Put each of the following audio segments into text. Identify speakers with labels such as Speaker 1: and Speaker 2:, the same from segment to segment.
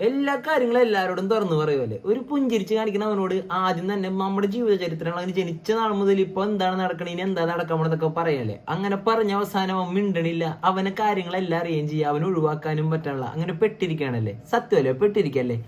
Speaker 1: എല്ലാ കാര്യങ്ങളും എല്ലാവരോടും തുറന്നു പറയുമല്ലേ. ഒരു പുഞ്ചിരിച്ച് കാണിക്കുന്ന അവനോട് ആദ്യം തന്നെ നമ്മുടെ ജീവിത ചരിത്രങ്ങൾ അവന് ജനിച്ച നാൾ മുതൽ ഇപ്പൊ എന്താണ് നടക്കണേ, ഇനി എന്താ നടക്കാൻ പോണെന്നൊക്കെ പറയല്ലേ. അങ്ങനെ പറഞ്ഞ അവസാനം അവൻ മിണ്ടണില്ല. അവനെ കാര്യങ്ങളെല്ലാം അറിയുകയും ചെയ്യുക, അവന് ഒഴിവാക്കാനും പറ്റാനുള്ള അങ്ങനെ പെട്ടിരിക്കുകയാണല്ലേ. സത്യമല്ലേ, പെട്ടിരിക്കല്ലേ.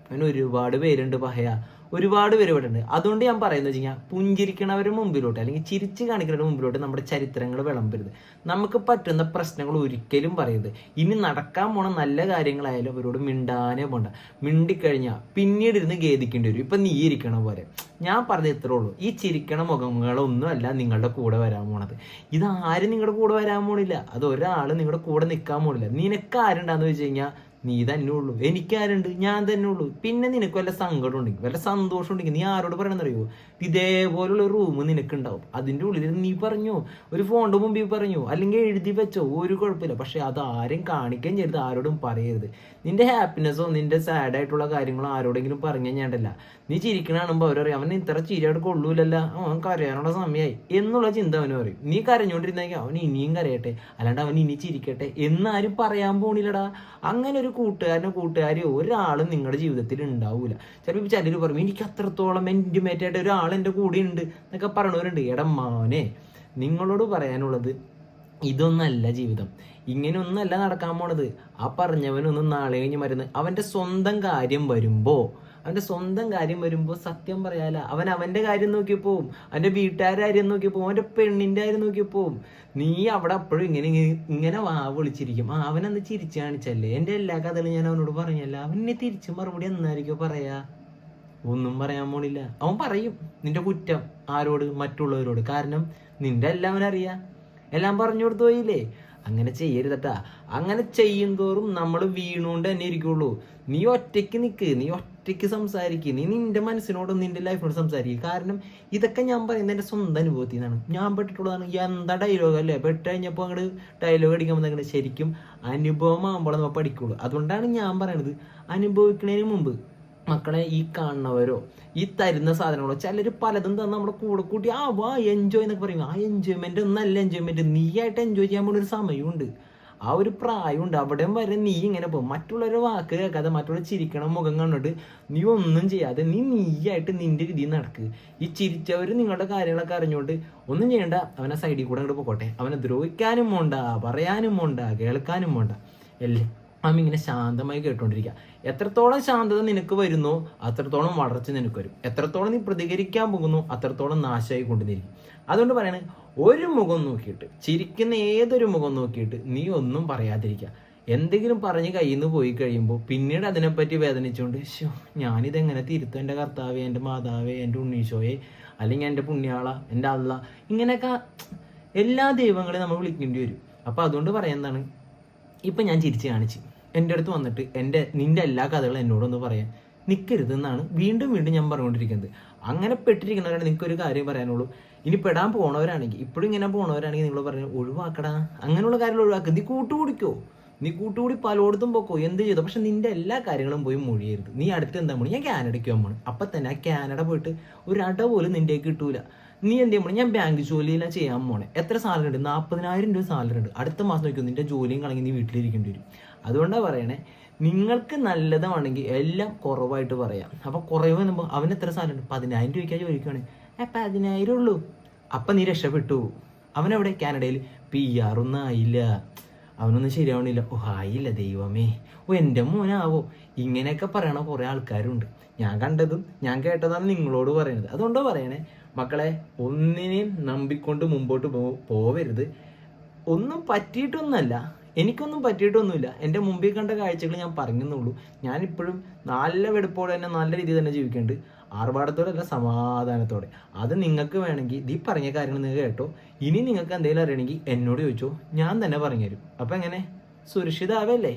Speaker 1: അവന് ഒരുപാട് പേരുണ്ട് പഹയ, ഒരുപാട് പേര് ഇവിടെ ഉണ്ട്. അതുകൊണ്ട് ഞാൻ പറയുന്നത് വെച്ച് കഴിഞ്ഞാൽ പുഞ്ചിരിക്കണവരുടെ മുമ്പിലോട്ട് അല്ലെങ്കിൽ ചിരിച്ച് കാണിക്കുന്നവരുടെ മുമ്പിലോട്ട് നമ്മുടെ ചരിത്രങ്ങൾ വിളമ്പരുത്. നമുക്ക് പറ്റുന്ന പ്രശ്നങ്ങൾ ഒരിക്കലും പറയരുത്. ഇനി നടക്കാൻ പോണ നല്ല കാര്യങ്ങളായാലും അവരോട് മിണ്ടാനേ പോണ്ട. മിണ്ടിക്കഴിഞ്ഞാൽ പിന്നീട് ഇരുന്ന് ഖേദിക്കേണ്ടി വരും. ഇപ്പം നീ ഇരിക്കണ പോലെ. ഞാൻ പറഞ്ഞത് ഇത്രേ ഉള്ളൂ. ഈ ചിരിക്കണ മുഖങ്ങളൊന്നും അല്ല നിങ്ങളുടെ കൂടെ വരാൻ പോണത്. ഇതാരും നിങ്ങളുടെ കൂടെ വരാൻ പോണില്ല. അത് ഒരാൾ നിങ്ങളുടെ കൂടെ നിൽക്കാൻ പോണില്ല. നിനക്ക് ആരുണ്ടാന്ന് വെച്ച് കഴിഞ്ഞാൽ നീ തന്നെ ഉള്ളൂ. എനിക്കാരുണ്ട്? ഞാൻ തന്നെ ഉള്ളൂ. പിന്നെ നിനക്ക് വല്ല സങ്കടം ഉണ്ടെങ്കിൽ വല്ല സന്തോഷം ഉണ്ടെങ്കിൽ നീ ആരോട് പറയണമെന്നറിയോ? ഇതേപോലുള്ള ഒരു റൂം നിനക്കുണ്ടാവും. അതിൻ്റെ ഉള്ളിൽ നീ പറഞ്ഞോ, ഒരു ഫോണിൻ്റെ മുമ്പിൽ പറഞ്ഞോ, അല്ലെങ്കിൽ എഴുതി വെച്ചോ, ഒരു കുഴപ്പമില്ല. പക്ഷെ അത് ആരും കാണിക്കുകയും ചെയ്യരുത്, ആരോടും പറയരുത്. നിന്റെ ഹാപ്പിനെസ്സോ നിന്റെ സാഡ് ആയിട്ടുള്ള കാര്യങ്ങളോ ആരോടെങ്കിലും പറഞ്ഞു കഴിഞ്ഞാണ്ടല്ല. നീ ചിരിക്കണ കാണുമ്പോൾ അവരറിയാം അവൻ ഇത്ര ചിരിയോട് കൊള്ളൂലല്ല, അവൻ കരയാനുള്ള സമയമായി എന്നുള്ള ചിന്ത അവന് പറയും. നീ കരഞ്ഞോണ്ടിരുന്നെങ്കിൽ അവൻ ഇനിയും കരയട്ടെ, അല്ലാണ്ട് അവൻ ഇനി ചിരിക്കട്ടെ എന്നാരും പറയാൻ പോണില്ലടാ. അങ്ങനെ ഒരു കൂട്ടുകാരനോ കൂട്ടുകാരിയോ ഒരാളും നിങ്ങളുടെ ജീവിതത്തിൽ ഉണ്ടാവൂല. ചിലപ്പോൾ ചിലർ പറയും എനിക്ക് അത്രത്തോളം ഇൻറ്റിമേറ്റ് ആയിട്ട് ഒരാൾ എൻ്റെ കൂടെ ഉണ്ട് എന്നൊക്കെ പറയണവരുണ്ട്. എടാ മോനെ, നിങ്ങളോട് പറയാനുള്ളത് ഇതൊന്നല്ല ജീവിതം. ഇങ്ങനെയൊന്നല്ല നടക്കാൻ പോണത്. ആ പറഞ്ഞവനൊന്നും നാളെ കഴിഞ്ഞ് മരുന്ന് അവൻ്റെ സ്വന്തം കാര്യം വരുമ്പോൾ സത്യം പറയാല അവൻ അവൻ്റെ കാര്യം നോക്കി പോവും, അവൻ്റെ വീട്ടുകാരുടെ കാര്യം നോക്കി പോവും, അവൻ്റെ പെണ്ണിൻ്റെ കാര്യം നോക്കി പോവും. നീ അവിടെ അപ്പോഴും ഇങ്ങനെ വാ വിളിച്ചിരിക്കും. അവനന്ന് ചിരിച്ചു കാണിച്ചല്ലേ. എൻ്റെ എല്ലാ കഥകളും ഞാൻ അവനോട് പറഞ്ഞല്ല. അവനെ തിരിച്ച് മറുപടി എന്നായിരിക്കും പറയാ? ഒന്നും പറയാൻ പോണില്ല. അവൻ പറയും നിന്റെ കുറ്റം ആരോട്? മറ്റുള്ളവരോട്. കാരണം നിന്റെ എല്ലാം അവനറിയാം, എല്ലാം പറഞ്ഞു കൊടുത്തു പോയില്ലേ. അങ്ങനെ ചെയ്യരുതട്ടാ. അങ്ങനെ ചെയ്യും തോറും നമ്മൾ വീണുകൊണ്ട് തന്നെ ഇരിക്കുള്ളൂ. നീ ഒറ്റയ്ക്ക് നിൽക്ക്, നീ ഒറ്റയ്ക്ക് സംസാരിക്കുക, നീ നിന്റെ മനസ്സിനോടും നിന്റെ ലൈഫിനോട് സംസാരിക്കുക. കാരണം ഇതൊക്കെ ഞാൻ പറയുന്നത് എൻ്റെ സ്വന്തം അനുഭവത്തിൽ നിന്നാണ്, ഞാൻ പെട്ടിട്ടുള്ളതാണ്. എന്താ ഡയലോഗ് അല്ലേ, പെട്ട് കഴിഞ്ഞപ്പോൾ അങ്ങോട്ട് ഡയലോഗ് അടിക്കാൻ വന്നേക്കണത്. ശരിക്കും അനുഭവമാകുമ്പോൾ നമ്മൾ പഠിക്കുള്ളൂ. അതുകൊണ്ടാണ് ഞാൻ പറയണത്, അനുഭവിക്കുന്നതിന് മുമ്പ് മക്കളെ ഈ കാണുന്നവരോ ഈ തരുന്ന സാധനങ്ങളോ ചിലർ പലതും തന്നെ നമ്മുടെ കൂടെ കൂട്ടി വാ എൻജോയ് എന്നൊക്കെ പറയും. ആ എൻജോയ്മെന്റ് ഒന്നല്ല എൻജോയ്മെന്റ്. നീയായിട്ട് എൻജോയ് ചെയ്യാൻ പോണ ഒരു സമയമുണ്ട്, ആ ഒരു പ്രായമുണ്ട്. അവിടെയും വരെ നീ ഇങ്ങനെ പോകും. മറ്റുള്ളവരുടെ വാക്ക് കേൾക്കാതെ, മറ്റുള്ള ചിരിക്കണം മുഖം കണ്ടിട്ട് നീ ഒന്നും ചെയ്യാതെ നീയായിട്ട് നിന്റെ രീതിയിൽ നടക്ക്. ഈ ചിരിച്ചവർ നിങ്ങളുടെ കാര്യങ്ങളൊക്കെ അറിഞ്ഞുകൊണ്ട് ഒന്നും ചെയ്യണ്ട. അവനെ സൈഡിൽ കൂടെ അങ്ങോട്ട് പോകട്ടെ. അവനെ ദ്രോഹിക്കാനും പോണ്ട, പറയാനും പോണ്ട, കേൾക്കാനും പോണ്ട. എല്ലാം ഇങ്ങനെ ശാന്തമായി കേട്ടോണ്ടിരിക്കുക. എത്രത്തോളം ശാന്തത നിനക്ക് വരുന്നോ അത്രത്തോളം വളർച്ച നിനക്ക് വരും. എത്രത്തോളം നീ പ്രതികരിക്കാൻ പോകുന്നു അത്രത്തോളം നാശമായി കൊണ്ടുവന്നിരിക്കും. അതുകൊണ്ട് പറയണേ, ഒരു മുഖം നോക്കിയിട്ട്, ചിരിക്കുന്ന ഏതൊരു മുഖം നോക്കിയിട്ട് നീ ഒന്നും പറയാതിരിക്കുക. എന്തെങ്കിലും പറഞ്ഞ് കയ്യിൽ നിന്ന് പോയി കഴിയുമ്പോൾ പിന്നീട് അതിനെപ്പറ്റി വേദനിച്ചുകൊണ്ട് ഞാനിതെങ്ങനെ തിരുത്തും എൻ്റെ കർത്താവേ, എൻ്റെ മാതാവേ, എൻ്റെ ഉണ്ണീശോയെ, അല്ലെങ്കിൽ എൻ്റെ പുണ്യാള, എൻ്റെ അള്ള, ഇങ്ങനെയൊക്കെ എല്ലാ ദൈവങ്ങളെയും നമ്മൾ വിളിക്കേണ്ടി വരും. അപ്പോൾ അതുകൊണ്ട് പറയുന്നതാണ്, ഇപ്പം ഞാൻ ചിരിച്ച് കാണിച്ച് എൻ്റെ അടുത്ത് വന്നിട്ട് നിൻ്റെ എല്ലാ കഥകളും എന്നോടൊന്ന് പറയാൻ നിൽക്കരുതെന്നാണ് വീണ്ടും ഞാൻ പറഞ്ഞുകൊണ്ടിരിക്കുന്നത്. അങ്ങനെ പെട്ടിരിക്കുന്നവരാണ്. നിങ്ങൾക്കൊരു കാര്യം പറയാനുള്ളൂ, ഇനി പെടാൻ പോണവരാണെങ്കിൽ, ഇപ്പോഴും ഇങ്ങനെ പോണവരാണെങ്കിൽ നിങ്ങൾ പറഞ്ഞു ഒഴിവാക്കടാ, അങ്ങനെയുള്ള കാര്യങ്ങൾ ഒഴിവാക്കുക. നീ കൂട്ടുകൂടി പലയിടത്തും പോക്കോ, എന്ത് ചെയ്തോ, പക്ഷെ നിന്റെ എല്ലാ കാര്യങ്ങളും പോയി മൊഴിയരുത്. നീ അടുത്ത് എന്താ പോണി? ഞാൻ കാനഡയ്ക്ക് പോകാൻ. അപ്പം തന്നെ ആ കാനഡ പോയിട്ട് ഒരു അട പോലും നിൻ്റെ കിട്ടൂല. നീ എന്ത് ചെയ്യുമ്പോൾ ഞാൻ ബാങ്ക് ജോലിയിലാണ് ചെയ്യാൻ പോണേ. എത്ര സാലറി ഉണ്ട്? 40,000 രൂപ സാലറി ഉണ്ട്. അടുത്ത മാസം നോക്കിയോ നിന്റെ ജോലിയും കളഞ്ഞ് നീ വീട്ടിലിരിക്കേണ്ടി വരും. അതുകൊണ്ടാണ് പറയണേ, നിങ്ങൾക്ക് നല്ലതാണെങ്കിൽ എല്ലാം കുറവായിട്ട് പറയാം. അപ്പോൾ കുറവ് വരുമ്പോൾ അവന് എത്ര സാലറി ഉണ്ട്? 10,000 രൂപയ്ക്കാണ് ചോദിക്കുകയാണ്. 10,000 ഉള്ളൂ. അപ്പം നീ രക്ഷപ്പെട്ടു. അവനെവിടെ? കാനഡയിൽ. PR ഒന്നും ആയില്ല, അവനൊന്നും ശരിയാവണില്ല. ആയില്ല ദൈവമേ, എൻ്റെ മോനാവോ. ഇങ്ങനെയൊക്കെ പറയണ കുറേ ആൾക്കാരുണ്ട്. ഞാൻ കണ്ടതും ഞാൻ കേട്ടതാണ് നിങ്ങളോട് പറയുന്നത്. അതുകൊണ്ടോ പറയണേ മക്കളെ, ഒന്നിനെയും നമ്പിക്കൊണ്ട് മുമ്പോട്ട് പോവരുത്. ഒന്നും പറ്റിയിട്ടൊന്നുമല്ല, എനിക്കൊന്നും പറ്റിയിട്ടൊന്നുമില്ല. എൻ്റെ മുമ്പിൽ കണ്ട കാഴ്ചകൾ ഞാൻ പറഞ്ഞെന്നുള്ളൂ. ഞാനിപ്പോഴും നല്ല വെടുപ്പോടെ തന്നെ നല്ല രീതിയിൽ തന്നെ ജീവിക്കുന്നുണ്ട്, ആർഭാടത്തോടെ അല്ല, സമാധാനത്തോടെ. അത് നിങ്ങൾക്ക് വേണമെങ്കിൽ ഈ പറഞ്ഞ കാര്യങ്ങൾ നിങ്ങൾ കേട്ടോ. ഇനി നിങ്ങൾക്ക് എന്തെങ്കിലും അറിയണമെങ്കിൽ എന്നോട് ചോദിച്ചോ, ഞാൻ തന്നെ പറഞ്ഞുതരും. അപ്പം എങ്ങനെ സുരക്ഷിതാവല്ലേ?